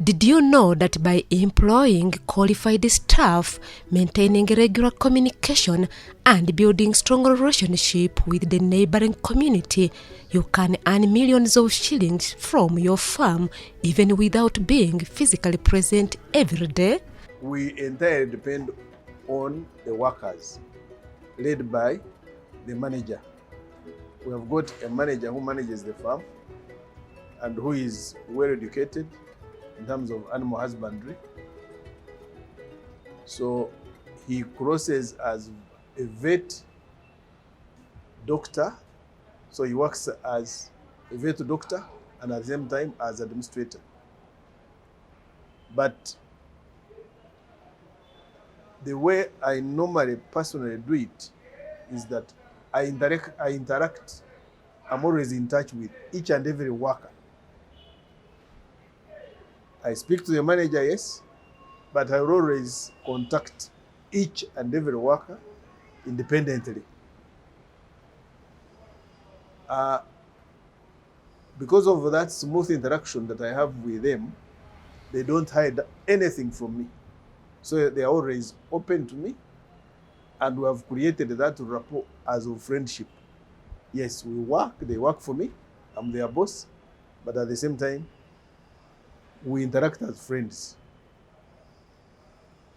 Did you know that by employing qualified staff, maintaining regular communication, and building strong relationship with the neighboring community, you can earn millions of shillings from your farm even without being physically present every day? We entirely depend on the workers, led by the manager. We have got a manager who manages the farm and who is well educated in terms of animal husbandry. So he crosses as a vet doctor. So he works as a vet doctor and at the same time as administrator. But the way I normally personally do it is that I interact. I'm always in touch with each and every worker. I speak to the manager, yes, but I will always contact each and every worker independently. Because of that smooth interaction that I have with them, they don't hide anything from me. So they are always open to me, and we have created that rapport as of friendship. Yes, we work, they work for me, I'm their boss, but at the same time, we interact as friends.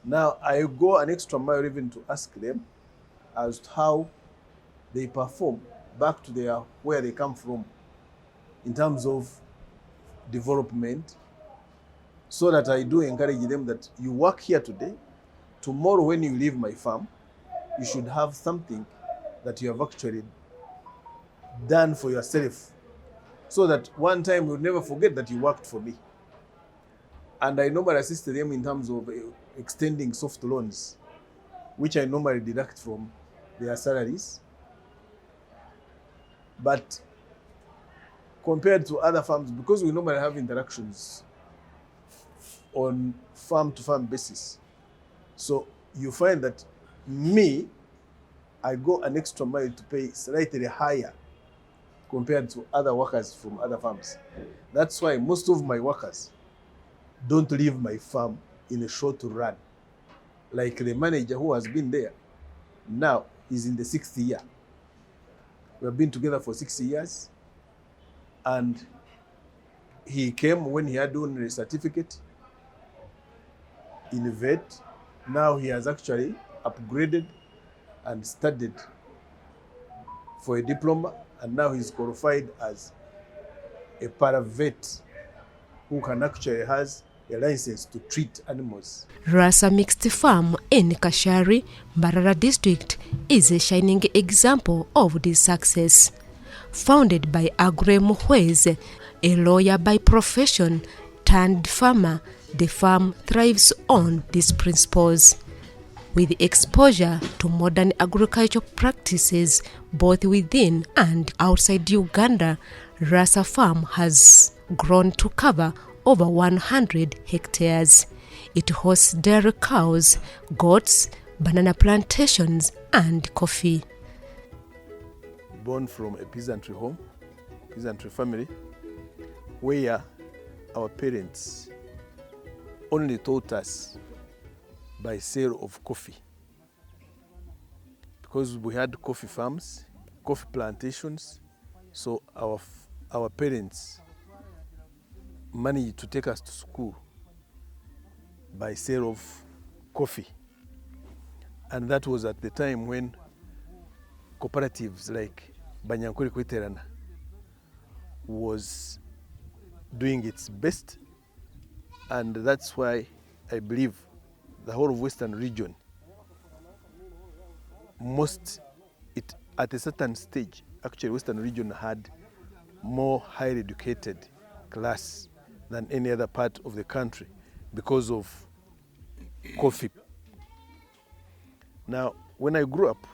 Now, I go an extra mile even to ask them as to how they perform back to where they come from in terms of development, so that I do encourage them that you work here today, tomorrow when you leave my farm, you should have something that you have actually done for yourself, so that one time you'll never forget that you worked for me. And I normally assist them in terms of extending soft loans, which I normally deduct from their salaries. But compared to other farms, because we normally have interactions on farm-to-farm basis, so you find that me, I go an extra mile to pay slightly higher compared to other workers from other farms. That's why most of my workers don't leave my farm in a short run. Like the manager who has been there, now he's in the 6th year. We have been together for 6 years, and he came when he had only a certificate in vet. Now he has actually upgraded and studied for a diploma, and now he's qualified as a paravet who can actually has a license to treat animals. Rasa Mixed Farm in Kashari, Mbarara district is a shining example of this success. Founded by Agre Muhweze, a lawyer by profession turned farmer, the farm thrives on these principles. With exposure to modern agricultural practices both within and outside Uganda, Rasa Farm has grown to cover over 100 hectares. It hosts dairy cows, goats, banana plantations, and coffee. Born from a peasantry home, peasantry family, where our parents only taught us by sale of coffee. Because we had coffee farms, coffee plantations, so our parents managed to take us to school by sale of coffee. And that was at the time when cooperatives like Banyankuri Kweterana was doing its best, and that's why I believe the whole of Western region, at a certain stage, actually Western region had more highly educated class than any other part of the country because of coffee. Now, when I grew up,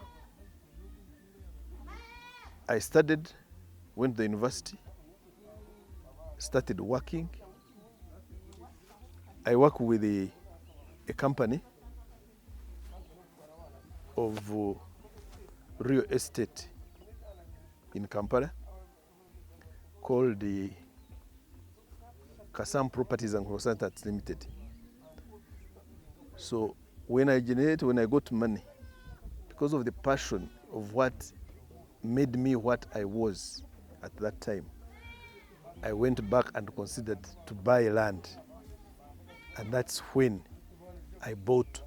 I studied, went to the university, started working. I work with a company of real estate in Kampala called the Kasam Properties and Consultants Limited. So when I got money, because of the passion of what made me what I was at that time, I went back and considered to buy land. And that's when I bought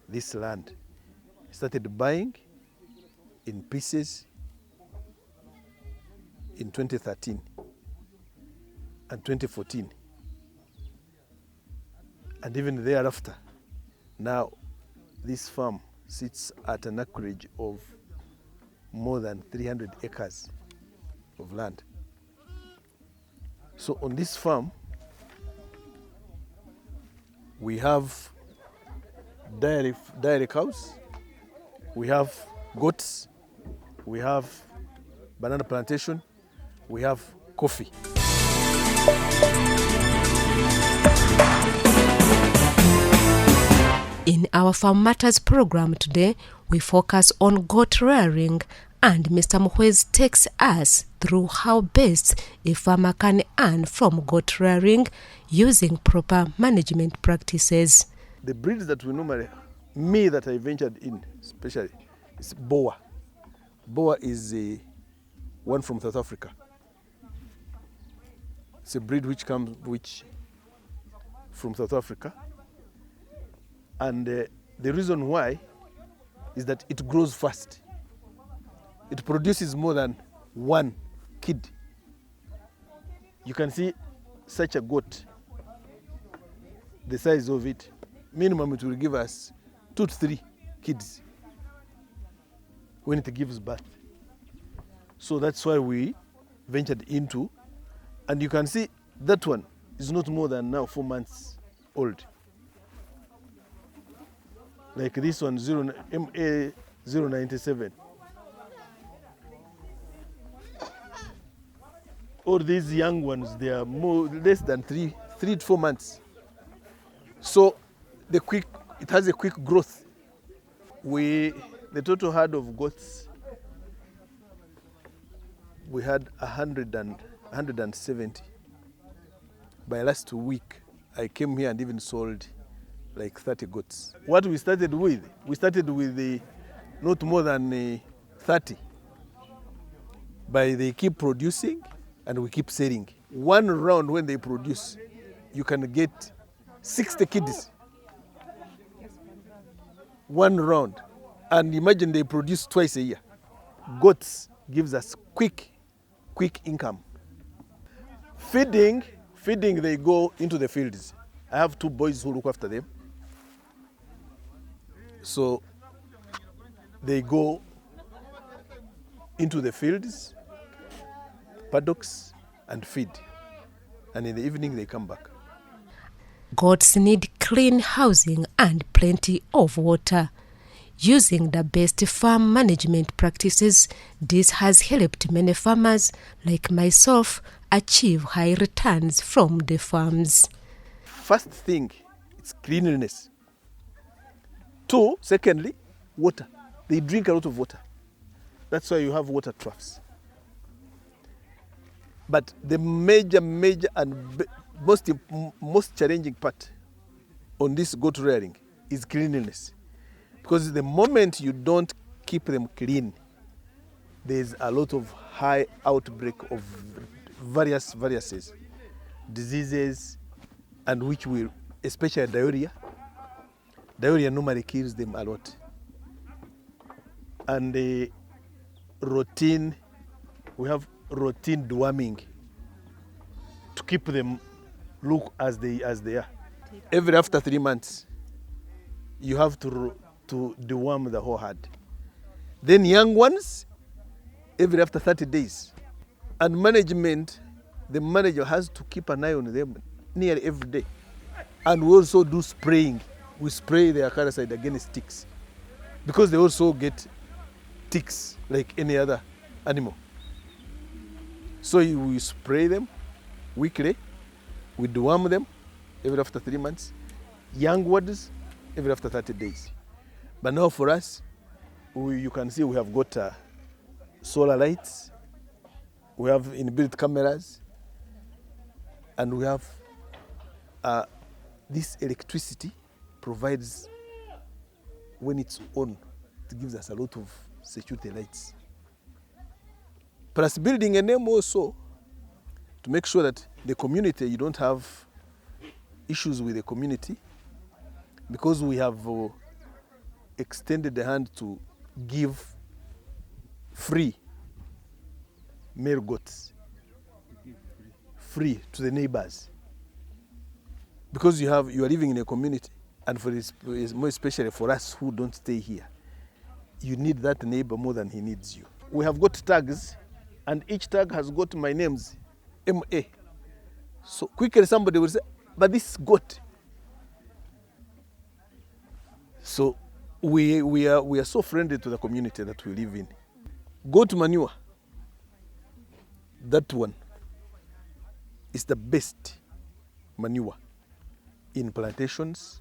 this land. I started buying in pieces in 2013 and 2014. And even thereafter, now this farm sits at an acreage of more than 300 acres of land. So on this farm, we have dairy cows, we have goats, we have banana plantation, we have coffee. In our Farm Matters program today, we focus on goat rearing, and Mr. Muhwez takes us through how best a farmer can earn from goat rearing using proper management practices. The breeds that we normally, that I ventured in especially, is Boa. Boa is one from South Africa. It's a breed which from South Africa. And the reason why is that it grows fast. It produces more than one kid. You can see such a goat, the size of it, minimum it will give us 2 to 3 kids when it gives birth. So that's why we ventured into, and you can see that one is not more than now 4 months old. Like this one, MA 097. All these young ones, they are less than 3 to 4 months. So it has a quick growth. The total herd of goats, we had 170. By last week, I came here and even sold like 30 goats. What we started with not more than 30. But they keep producing and we keep selling. One round when they produce, you can get 60 kids. One round. And imagine they produce twice a year. Goats gives us quick income. Feeding, they go into the fields. I have 2 boys who look after them. So they go into the fields, paddocks, and feed. And in the evening they come back. Goats need clean housing and plenty of water. Using the best farm management practices, this has helped many farmers like myself achieve high returns from the farms. First thing, it's cleanliness. 2, secondly, water. They drink a lot of water. That's why you have water troughs. But the major and most challenging part on this goat rearing is cleanliness. Because the moment you don't keep them clean, there's a lot of high outbreak of various diseases, and which will, especially diarrhea. Diarrhea normally kills them a lot. And we have routine deworming to keep them look as they are. Every after 3 months, you have to deworm the whole herd. Then young ones, every after 30 days. And management, the manager has to keep an eye on them nearly every day. And we also do spraying. We spray their caricide against ticks, because they also get ticks like any other animal. So we spray them weekly, we deworm them every after 3 months, young ones every after 30 days. But now for us, you can see we have got solar lights, we have inbuilt cameras, and we have this electricity provides, when it's on, it gives us a lot of security lights. Plus building a name also to make sure that the community, you don't have issues with the community, because we have extended the hand to give free male goats, free to the neighbors, because you are living in a community, and for this, more especially for us who don't stay here, you need that neighbor more than he needs you. We have got tags, and each tag has got my names, MA. So quickly somebody will say, but this goat. So we are so friendly to the community that we live in. Goat manure, that one is the best manure in plantations,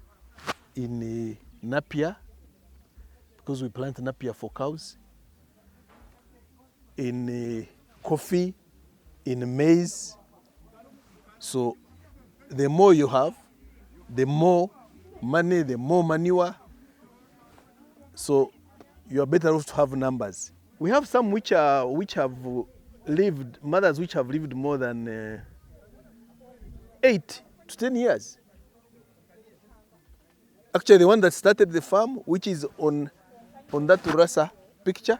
in Napier, because we plant Napier for cows, in coffee, in maize. So the more you have, the more money, the more manure. So you are better off to have numbers. We have some which have lived, mothers which have lived more than 8 to 10 years. Actually, the one that started the farm, which is on that Rasa picture,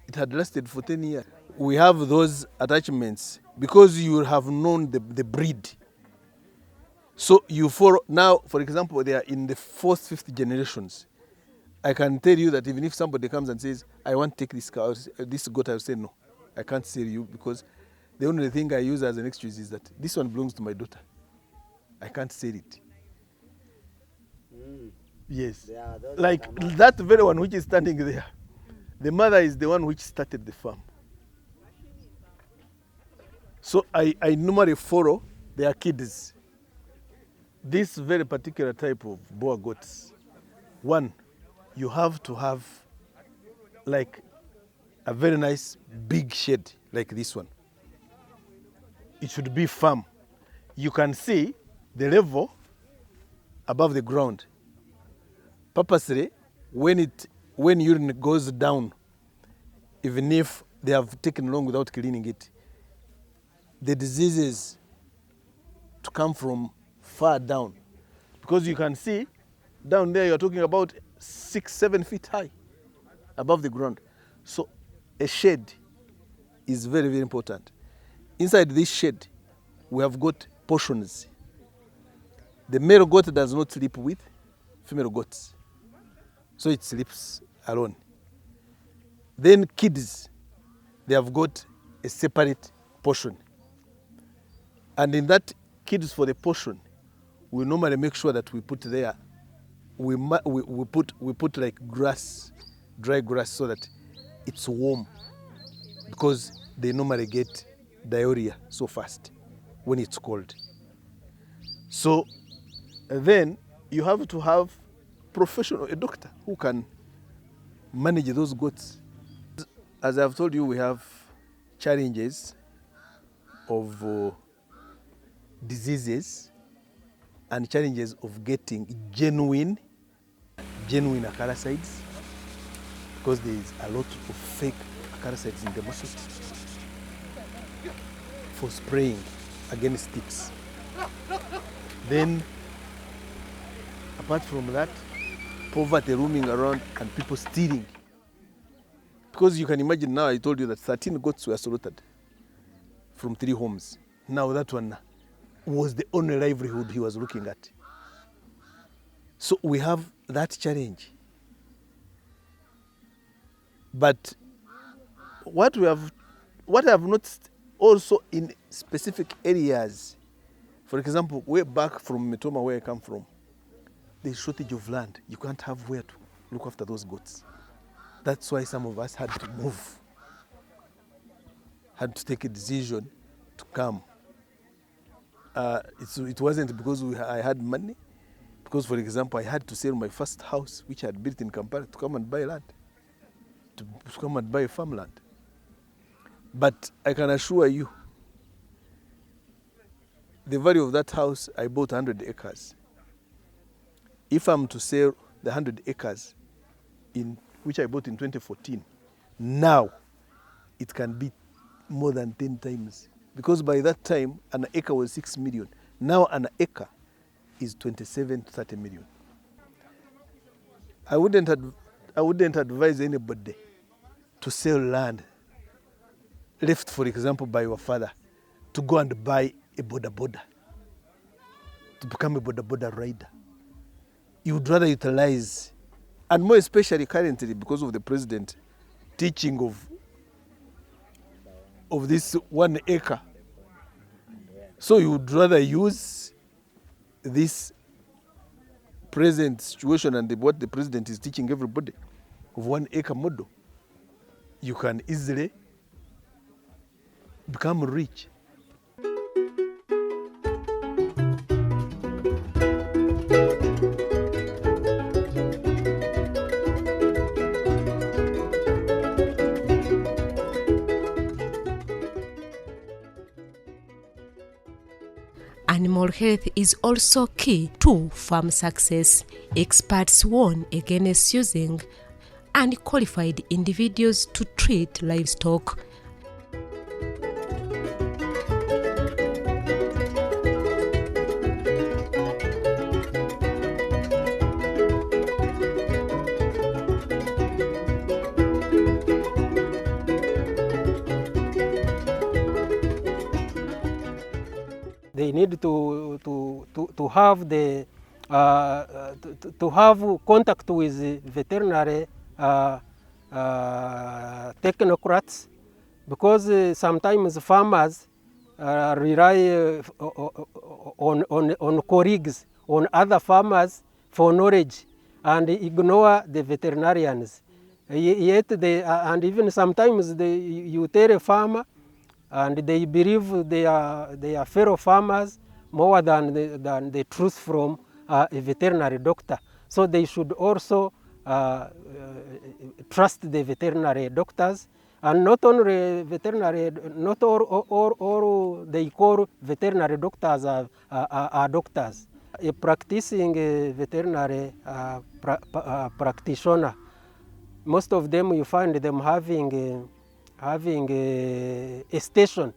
it had lasted for 10 years. We have those attachments because you have known the breed. So you follow, now, for example, they are in the 4th, 5th generations. I can tell you that even if somebody comes and says, I want to take this cow, this goat, I will say, no, I can't sell you, because the only thing I use as an excuse is that this one belongs to my daughter. I can't sell it. Yes. Yeah, like that very one which is standing there. The mother is the one which started the farm. So I normally follow their kids. This very particular type of Boer goats, one, you have to have like a very nice big shed like this one. It should be firm. You can see the level above the ground. Purposely, when urine goes down, even if they have taken long without cleaning it, the diseases to come from far down. Because you can see down there, you're talking about 6-7 feet high above the ground. So a shed is very, very important. Inside this shed, we have got portions. The male goat does not sleep with female goats, so it sleeps alone. Then kids, they have got a separate portion. And in that kids for the portion, we normally make sure that we put there, we put like grass, dry grass, so that it's warm, because they normally get diarrhea so fast when it's cold. So then you have to have a doctor who can manage those goats. As I've told you, we have challenges of diseases and challenges of getting genuine acaricides, because there is a lot of fake acaricides in the market for spraying against ticks. Then, apart from that, poverty roaming around and people stealing. Because you can imagine now, I told you that 13 goats were slaughtered from 3 homes. Now that one was the only livelihood he was looking at. So we have that challenge. But what I have noticed also in specific areas, for example, way back from Metoma, where I come from, there's shortage of land. You can't have where to look after those goats. That's why some of us had to move, had to take a decision to come. It wasn't because I had money, because, for example, I had to sell my first house, which I had built in Kampala, to come and buy land, to come and buy farmland. But I can assure you, the value of that house, I bought 100 acres. If I'm to sell the 100 acres, which I bought in 2014, now it can be more than 10 times. Because by that time, an acre was 6 million. Now an acre is 27 to 30 million. I wouldn't advise anybody to sell land left, for example, by your father, to go and buy a boda, to become a boda rider. You would rather utilize, and more especially currently because of the president teaching of this 1 acre. So you would rather use this present situation and what the president is teaching everybody of 1 acre model. You can easily become rich. Animal health is also key to farm success. Experts warn against using unqualified individuals to treat livestock. They need to have the to have contact with veterinary technocrats, because sometimes farmers rely on colleagues, on other farmers for knowledge, and ignore the veterinarians. Yet and even sometimes you tell a farmer, and they believe they are fellow farmers more than the truth from a veterinary doctor. So they should also trust the veterinary doctors, and not only veterinary, not all they call veterinary doctors are doctors. A practicing veterinary practitioner, most of them you find them having a station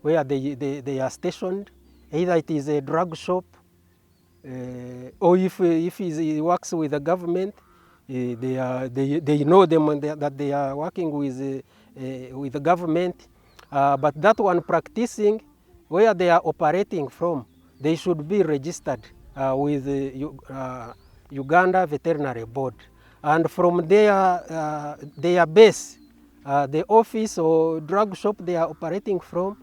where they are stationed. Either it is a drug shop, or if he works with the government, they know them that they are working with the government. But that one practicing, where they are operating from, they should be registered with Uganda Veterinary Board. And from their base, the office or drug shop they are operating from,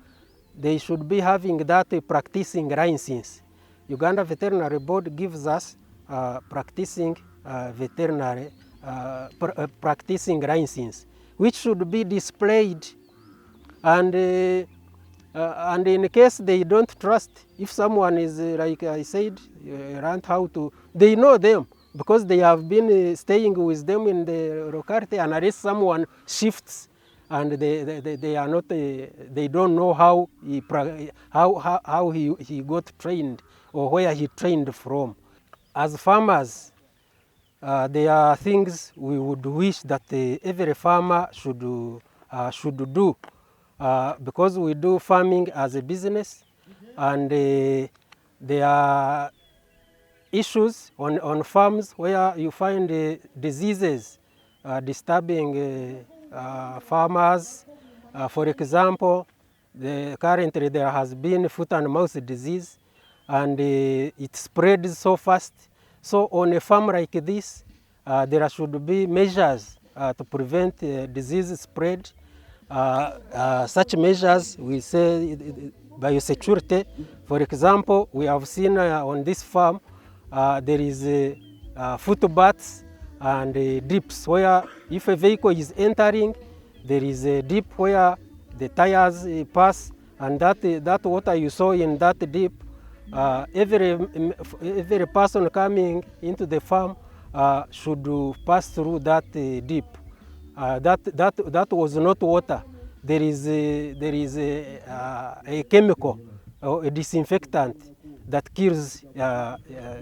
they should be having that practicing license. Uganda Veterinary Board gives us practicing veterinary practicing license, which should be displayed. And in case they don't trust, if someone is like I said, around how to, they know them, because they have been staying with them in the locality, and unless someone shifts and they are not, they don't know how he got trained or where he trained from. As farmers, there are things we would wish that every farmer should do, because we do farming as a business, and there are issues on farms where you find diseases disturbing farmers. For example, currently there has been foot and mouth disease, and it spreads so fast. So on a farm like this, there should be measures to prevent disease spread. Such measures, we say biosecurity. For example, we have seen on this farm there is footbaths and dips, where if a vehicle is entering, there is a dip where the tires pass, and that water you saw in that dip, every person coming into the farm should pass through that dip. That was not water. There is a chemical or a disinfectant that kills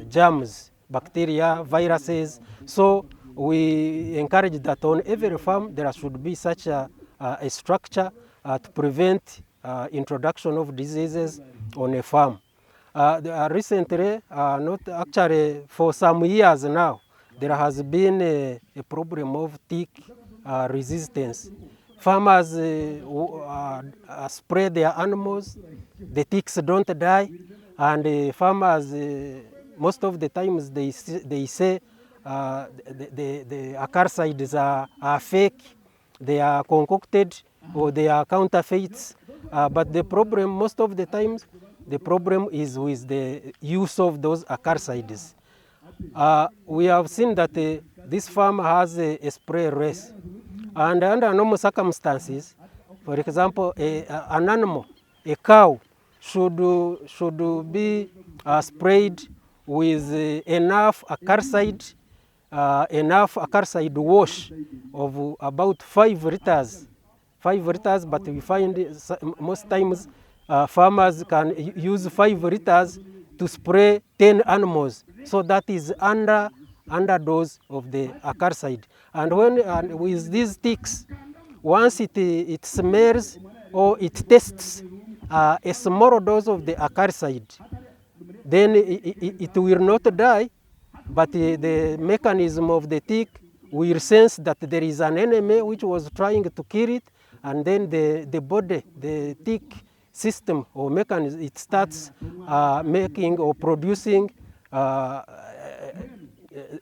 germs, bacteria, viruses. So we encourage that on every farm there should be such a structure to prevent introduction of diseases on a farm. Recently, not actually for some years now, there has been a problem of tick resistance. Farmers spray their animals, the ticks don't die, and farmers, most of the times they say the acaricides are fake, they are concocted, or they are counterfeits. But the problem, most of the times, the problem is with the use of those acaricides. We have seen that this farm has a spray race. And under normal circumstances, for example, an animal, a cow, should be sprayed with enough acaricide wash of about 5 liters. 5 liters, but we find most times farmers can use 5 liters to spray 10 animals. So that is underdose of the acaricide. And when with these ticks, once it smells or it tastes a small dose of the acaricide, then it will not die, but the mechanism of the tick will sense that there is an enemy which was trying to kill it, and then the body, the tick system or mechanism, it starts making or producing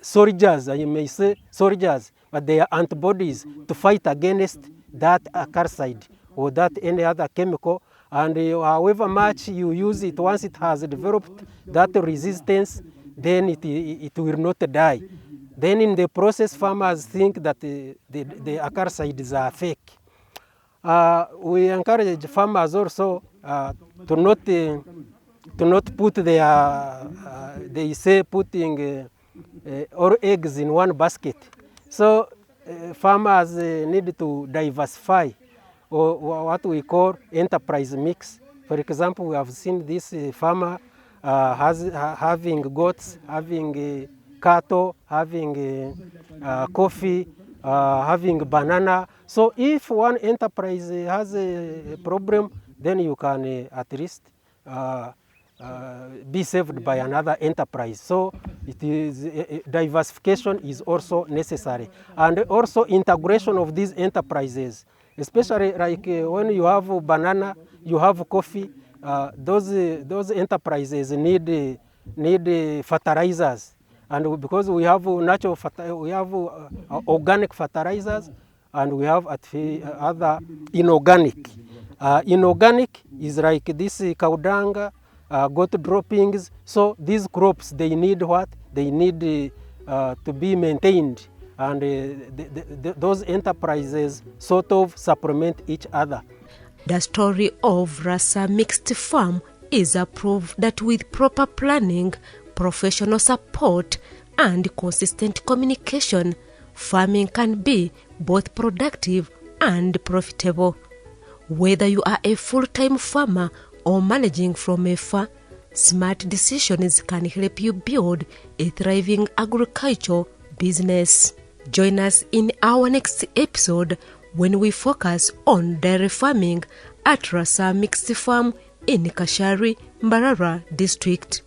soldiers, you may say soldiers, but they are antibodies to fight against that acaricide or that any other chemical. And however much you use it, once it has developed that resistance, then it will not die. Then in the process, farmers think that the acaricides are fake. We encourage farmers also to not put their, they say putting all eggs in one basket. So farmers need to diversify, or what we call enterprise mix. For example, we have seen this farmer having goats, having cattle, having coffee, having banana. So if one enterprise has a problem, then you can at least be saved by another enterprise. So it is diversification is also necessary, and also integration of these enterprises, especially like when you have banana, you have coffee. Those enterprises need fertilizers, and because we have natural we have organic fertilizers, and we have other inorganic. Inorganic is like this cow dung, goat droppings. So these crops, they need what? They need to be maintained, and those enterprises sort of supplement each other. The story of Rasa Mixed Farm is a proof that with proper planning, professional support, and consistent communication, farming can be both productive and profitable. Whether you are a full-time farmer or managing from afar, smart decisions can help you build a thriving agricultural business. Join us in our next episode when we focus on dairy farming at Rasa Mixed Farm in Kashari, Mbarara district.